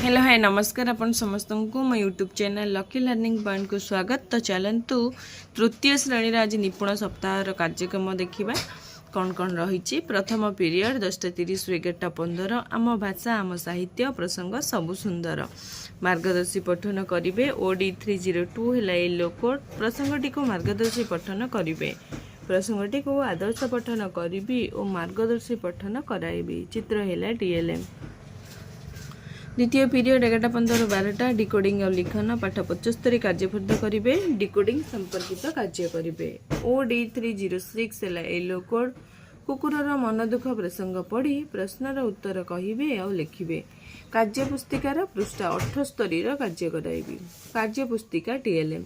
Hello hi नमस्कार अपन समस्त को मो YouTube channel lucky learning point को स्वागत। तो चलतु तृतीय श्रेणी आज निपुण सप्ताह कार्यक्रम देखा कौन कौन रही। प्रथम पीरियड 10:30 रु 11:15 आम भाषा आम साहित्य प्रसंग सबु सुंदर मार्गदर्शी पठन करेंगे। ओडी 302 है येलो कोड प्रसंगटी को मार्गदर्शी पठन करेंगे। प्रसंगटी को आदर्श पठन करी और मार्गदर्शी पठन कराइबी। चित्र है डीएलएम। द्वितीय पीरियड 11:15 12 डिकोडिंग और लिखन पाठ 75 कार्यफुर्द करेंगे। डिकोडिंग संपर्कित कार्य करेंगे। ओडी 306 है येलो कोड कुकुरर मन दुख प्रसंग पढ़ी प्रश्नर उत्तर कहे और लिखे। कार्यपुस्तिकार पृष्ठ 78 कार्य कराइबी। कार्यपुस्तिका टीएलएम।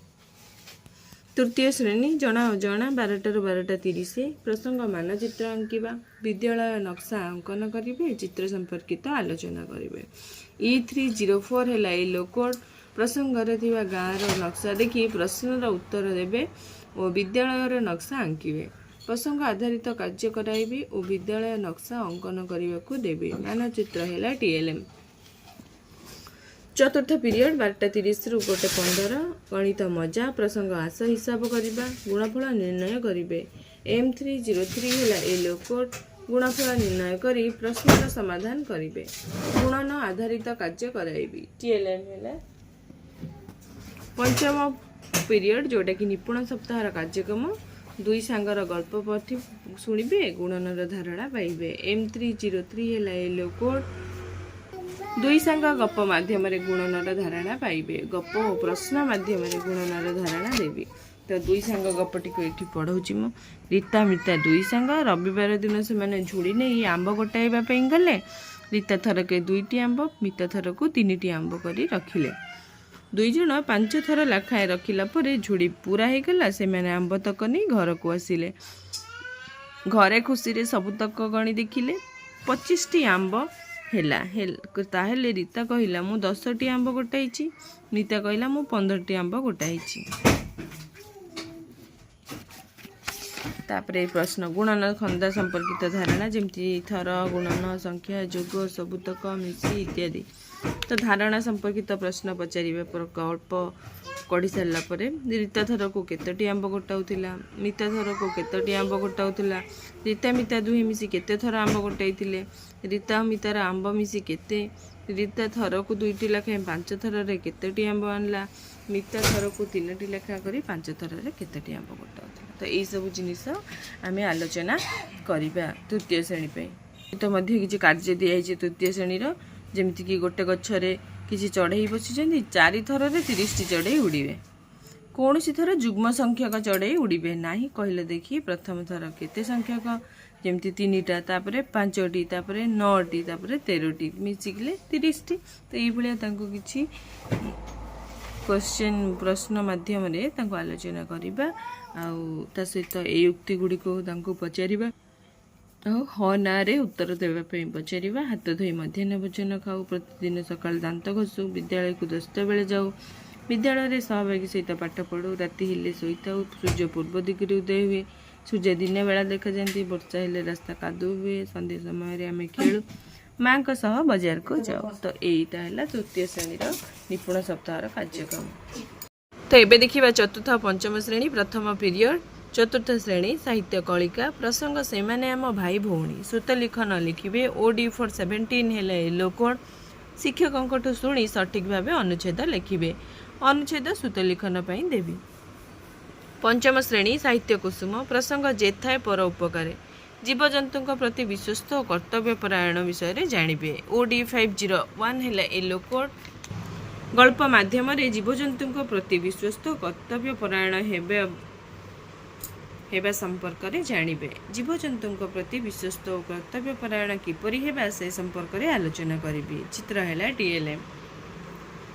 तृतीय श्रेणी जना अजना 12 ରୁ 12:30 प्रसंग मानचित्र आंकिबा। विद्यालय नक्शा अंकन करेंगे। चित्र संपर्कित आलोचना करेंगे। E304 है येलो कोड प्रसंग गाँव नक्शा देखी प्रश्नर उत्तर देवे और विद्यालय नक्शा आंकिबे। प्रसंग आधारित कार्य कराइबी और विद्यालय नक्शा अंकन करने को देवे। मानचित्र है टीएलएम। चतुर्थ पीरियड 12:30 ରୁ 1:15 गणित मजा प्रसंग आस हिसाब करवा गुणफल निर्णय करेंगे। M303 है येलो कोड गुणफल निर्णय करी प्रश्नर समाधान करेंगे। गुणन आधारित कार्य कराइबी। टीएलएम है पंचम पीरियड जोटा कि निपुण सप्ताह कार्यक्रम दुई सांगर गल्प पढ़ी शुणिबे गुणनर धारणा पाइबे। M303 है येलो कोड दुई सांग गप माध्यम गुणनर धारणा पाइबे। गप और प्रश्न माध्यम गुणनर धारणा देवी। तो दुई सांग गपटी को ये पढ़ाऊँ मु। रीता मिता दुई सांग रविवार दिन से झुड़ी नहीं आंब गोटाइवाई गले। रीता थरके 2टी आंब मिता थरक 3टी आंब कर रखिले। दुई जन 5 थर लाखाए रखिला परे झुड़ी पूरा हो गला। से मैंने आंब तक नहीं घर को आसिले। घरे खुशी सबुतक गणी देखिले 25टी आंब हेला ताहेले रीता कहला मु 10टी आंब गोटाई। नीता कहला मु 15टी आंब गोटाई। तापरे प्रश्न गुणन खंदा संपर्कित धारणा जमती थर गुणन संख्या जोग सबुतक मिसी इत्यादि। तो धारणा संपर्कित प्रश्न पचारे गल्प कढ़ी सारा पर रीता थर को केतोटी आंब गोटाऊला। नीता थर को केतोटी आंब गोटाऊला। रीता मिता दुहे मिसी केते थर आंब गोटाई। रीता मितार आंब मिसी केते। रीता थर को 2टी लाखाए 5 थर केतोटी आंब आनला। मिता थर को 3टी लेखा करी 5 थर केतोटी आंब गोटाऊला। तो यही सब जिनिस आम आलोचना करवा तृतीय श्रेणी पे। तो मध्य किसी कार्य दिखाई तृतीय श्रेणी जमीती कि गोटे गच्छरे किसी चढ़ई बसी 4 थर 30टी चढ़ई उड़े। कौन सी थर जुग्म संख्यक चढ़ई उड़े ना कहले देखिए। प्रथम थर केते संख्यक जमती 3टा तापरे 5टी तापरे 9टी तापरे 13टी मिसिकले 30टी। तो ये किसी क्वेश्चन प्रश्न माध्यम आलोचना करवा आ सहित ये युक्ति गुड़ी को पचार हाँ ना रे उत्तर देवाई पचार। हाथ धोई मध्याह्न भोजन खाऊ। प्रतिदिन सकाल दांत घसु। विद्यालय को 10टा बेले जाऊ। विद्यालय सहभागी सहित पाठ पढ़ू। राति हेले शोई था। सूर्य पूर्व दिगरे उदय हुए। सूर्य दिन बेला देखा जाती। वर्षा हेले रास्ता कादू हुए। संध्या समय आम खेलु। माँ सह बाजार को जाओ। तो यहीटा है तृतीय श्रेणी निपुण सप्ताह कार्यक्रम। तो ये देखा चतुर्थ और पंचम श्रेणी प्रथम पीरियड चतुर्थ श्रेणी साहित्य कलिका प्रसंग से माने आम भाई भौणी श्रुत लिखन लिखिबे। ओडी 417 है येलो कोड शिक्षकों शुणी सठिक भाव अनुच्छेद लिखिबे। अनुच्छेद श्रुत लिखन देवी। पंचम श्रेणी साहित्य कुसुम प्रसंग जेथाए पर उपकार जीवजंतु प्रति विश्वस्त और कर्तव्यपरायण विषय जानिबे। ओडी 501 है येलो कोड गल्प माध्यम जीवजंतु प्रति विश्वस्त और कर्तव्यपरायण हेबा संपर्क में जानिबे। जीवजंतु प्रति विश्वस्त और कर्तव्यपरायण किपरि हेबा से संपर्क में आलोचना करेंगे। चित्र है डीएलएम।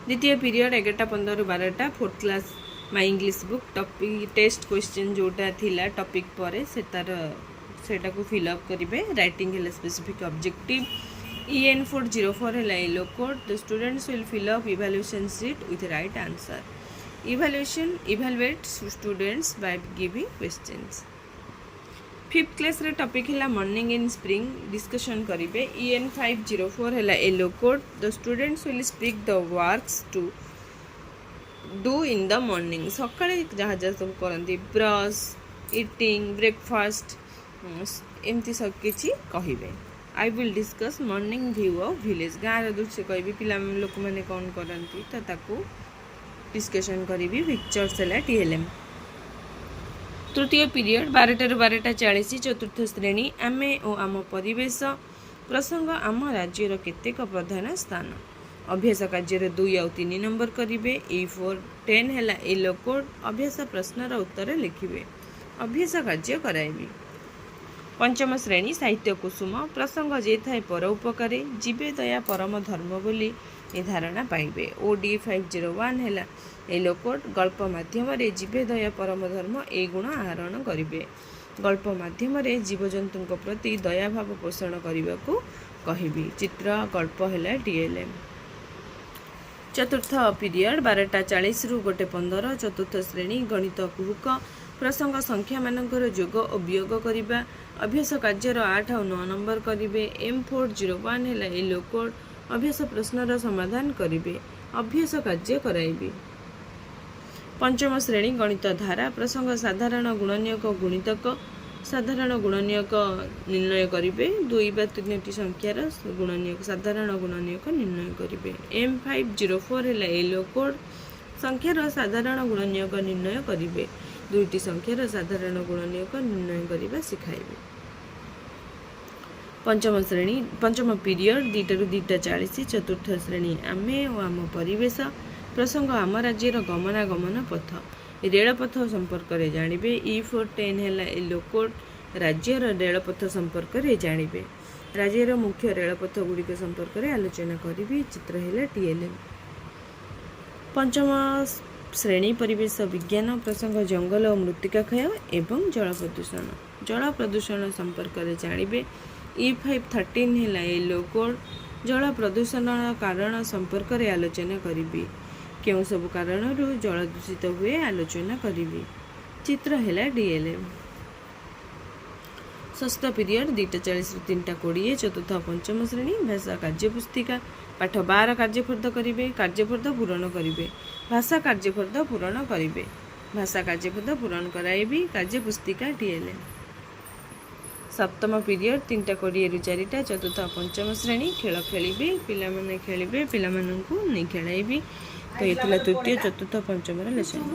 द्वितीय पीरियड 11:15 ରୁ 12 4th class my English book topic test question जोटा थिला टॉपिक पर सेटा को फिलअप करेंगे। राइटिंग है स्पेसिफिक ऑब्जेक्टिव। EN404 है yellow code the students will fill up evaluation sheet with right answer. Evaluate students by giving questions. Fifth class रे topic है मॉर्निंग इन स्प्रिंग डिस्कशन करेंगे EN 504 है yellow code the students will speak the works to do in the morning सकाळे जहाँ जहाँ सब करती brush eating breakfast एमती सब किसी कहे I will discuss morning view of village गाँव दृश्य कहि पिला लोक मैंने कौन करती तो ताकू डिस्कशन करी पिक्चर्स है TLM तृतीय पीरियड 12 12:40 चतुर्थ श्रेणी आमे और आम परिवेश प्रसंग आम राज्यर केतेक प्रधान स्थान अभ्यास कार्य 2 और 3 नंबर करेंगे E4 10 है येलो कोड अभ्यास प्रश्नर उत्तर लिखिए अभ्यास कार्य कराइबी पंचम श्रेणी साहित्य कुसुम प्रसंग जे थाए पर उपकारे जीवे दया परम धर्म बोली ए धारणा पाइबे OD 501 है येलो कोड गल्प माध्यम जीवे दया परम धर्म ए गुण आहरण करेंगे गल्प माध्यम जीवजंतु प्रति दया भाव पोषण करने को कहबी चित्र गल्प है TLM चतुर्थ पीरियड 12:40 रु 1:15 चतुर्थ श्रेणी गणित कुहुक प्रसंग संख्या मानकर जोग और वियोग करने अभ्यास कार्यर 8 और 9 नंबर करेंगे M401 है येलो कोड अभ्यास प्रश्नर समाधान करेंगे अभ्यास कार्य कराइबी पंचम श्रेणी गणित धारा प्रसंग साधारण गुणनीयक गुणितक साधारण गुणनीयक निर्णय करेंगे 2 वा 3 संख्यार गुणनीयक साधारण गुणनीयक निर्णय करेंगे M504 है येलो कोड संख्यार साधारण गुणनीयक निर्णय करेंगे 2टी संख्यार साधारण गुणनीयक निर्णय करने शिखाइबे पंचम श्रेणी पंचम पीरियड 2 ରୁ 2:40 चतुर्थ श्रेणी आमे और आम परिवेश प्रसंग आम राज्यर गमनागमन पथ रेलपथ संपर्क में जानवे E4 10 है येलो कोड राज्यर रेलपथ संपर्क में जानवे राज्यर मुख्य रेलपथ गुड़िक संपर्क में आलोचना करी चित्र है TLM पंचम श्रेणी परिवेश विज्ञान प्रसंग जंगल और मृत्तिका क्षय एवं जल प्रदूषण संपर्क में जानवे E513 है येलो कोड जल प्रदूषण कारण संपर्क में आलोचना करी क्यों सब कारण जल दूषित हुए आलोचना करी चित्र है TLM षष्ठ पीरियड 2:40 ରୁ 3:20 चतुर्थ पंचम श्रेणी भाषा कार्यपुस्तिका पाठ 12 कार्यफर्द करेंगे कार्यफर्द पूरण करेंगे भाषा कार्यफर्द पूरण करेंगे भाषा कार्यफर्द पूरण कराइबी कार्यपुस्तिका TLM सप्तम पीरियड 3:20 ରୁ 4ଟା चतुर्थ पंचम श्रेणी खेल खेलिबे पिला माने खेलिबे पिला माननकु नै खेलाइबी तो ये तृतीय चतुर्थ पंचम लेसन।